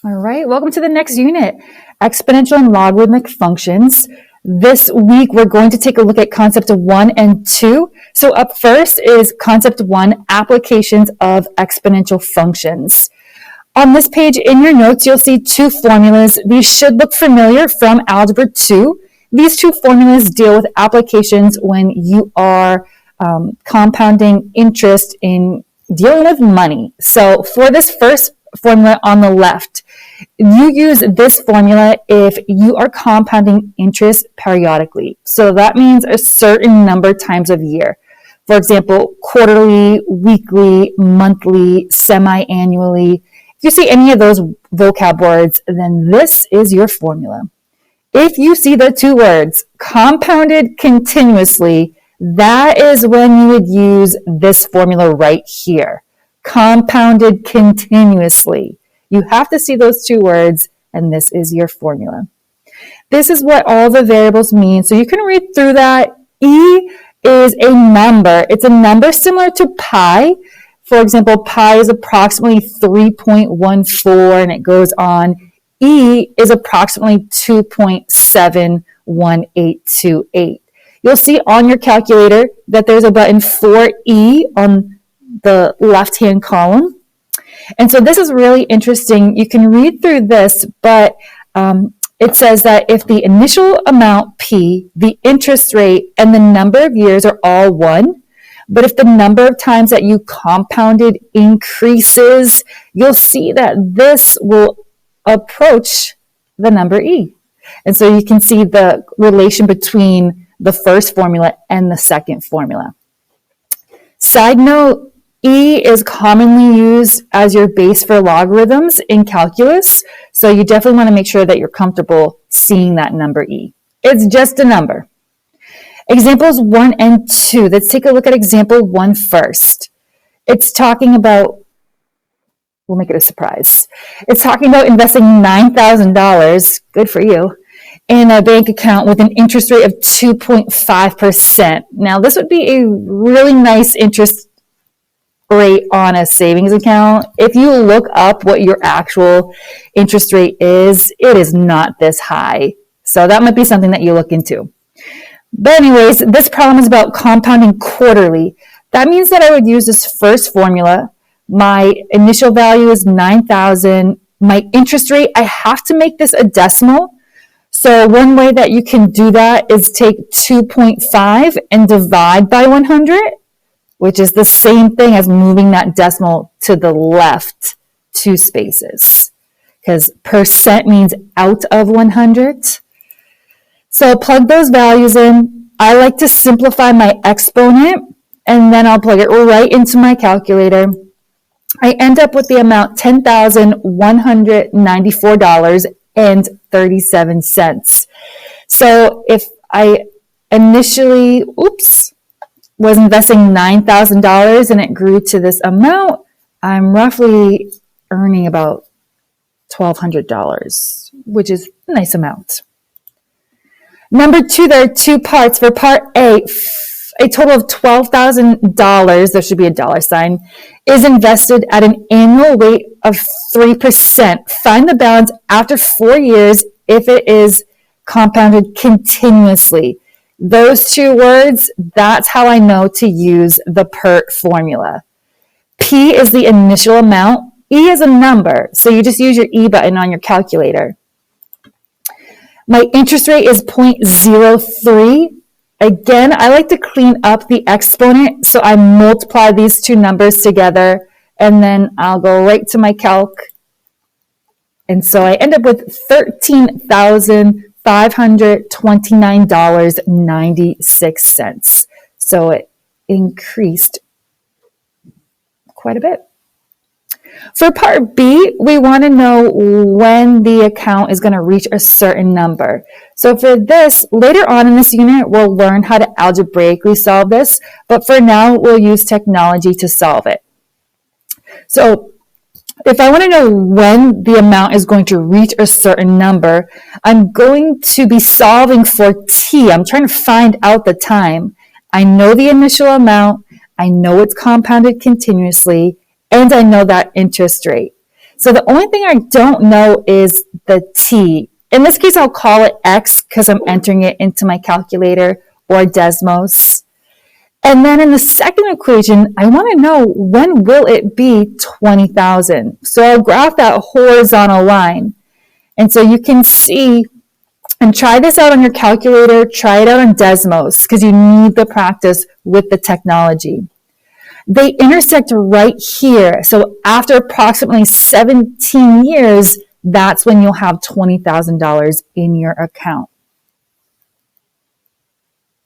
All right, welcome to the next unit, exponential and logarithmic functions. This week, we're going to take a look at concept 1 and 2. So up first is concept 1, applications of exponential functions. On this page in your notes, you'll see two formulas. These should look familiar from Algebra 2. These two formulas deal with applications when you are compounding interest in dealing with money. So for this first formula on the left, you use this formula if you are compounding interest periodically. So that means a certain number of times of year. For example, quarterly, weekly, monthly, semi-annually. If you see any of those vocab words, then this is your formula. If you see the two words, compounded continuously, that is when you would use this formula right here. Compounded continuously. You have to see those two words, and this is your formula. This is what all the variables mean. So you can read through that. E is a number. It's a number similar to pi. For example, pi is approximately 3.14, and it goes on. E is approximately 2.71828. You'll see on your calculator that there's a button for E on the left-hand column. And so this is really interesting. You can read through this, but it says that if the initial amount P, the interest rate, and the number of years are all 1, but if the number of times that you compounded increases, you'll see that this will approach the number E. And so you can see the relation between the first formula and the second formula. Side note, E is commonly used as your base for logarithms in calculus, so you definitely want to make sure that you're comfortable seeing that number E. It's just a number. Examples 1 and 2. Let's take a look at example 1 first. It's talking about, we'll make it a surprise. It's talking about investing $9,000, good for you, in a bank account with an interest rate of 2.5%. Now, this would be a really nice interest rate on a savings account. If you look up what your actual interest rate is, it is not this high. So that might be something that you look into. But anyways, this problem is about compounding quarterly. That means that I would use this first formula. My initial value is 9,000. My interest rate, I have to make this a decimal. So one way that you can do that is take 2.5 and divide by 100, which is the same thing as moving that decimal to the left 2 spaces, because percent means out of 100. So I'll plug those values in. I like to simplify my exponent, and then I'll plug it right into my calculator. I end up with the amount $10,194.37. So if I initially, was investing $9,000 and it grew to this amount, I'm roughly earning about $1,200, which is a nice amount. Number 2, there are 2 parts. For part A, a total of $12,000, there should be a dollar sign, is invested at an annual rate of 3%. Find the balance after 4 years if it is compounded continuously. Those 2 words, that's how I know to use the PERT formula. P is the initial amount. E is a number, so you just use your E button on your calculator. My interest rate is 0.03. Again, I like to clean up the exponent, so I multiply these 2 numbers together, and then I'll go right to my calc. And so I end up with $13,529.96. So it increased quite a bit. For part B, we want to know when the account is going to reach a certain number. So for this, later on in this unit, we'll learn how to algebraically solve this, but for now, we'll use technology to solve it. So if I want to know when the amount is going to reach a certain number, I'm going to be solving for t. I'm trying to find out the time. I know the initial amount, I know it's compounded continuously, and I know that interest rate. So the only thing I don't know is the t. In this case, I'll call it x because I'm entering it into my calculator, or Desmos. And then in the second equation, I want to know, when will it be 20,000? So I'll graph that horizontal line. And so you can see, and try this out on your calculator, try it out on Desmos, because you need the practice with the technology. They intersect right here. So after approximately 17 years, that's when you'll have $20,000 in your account.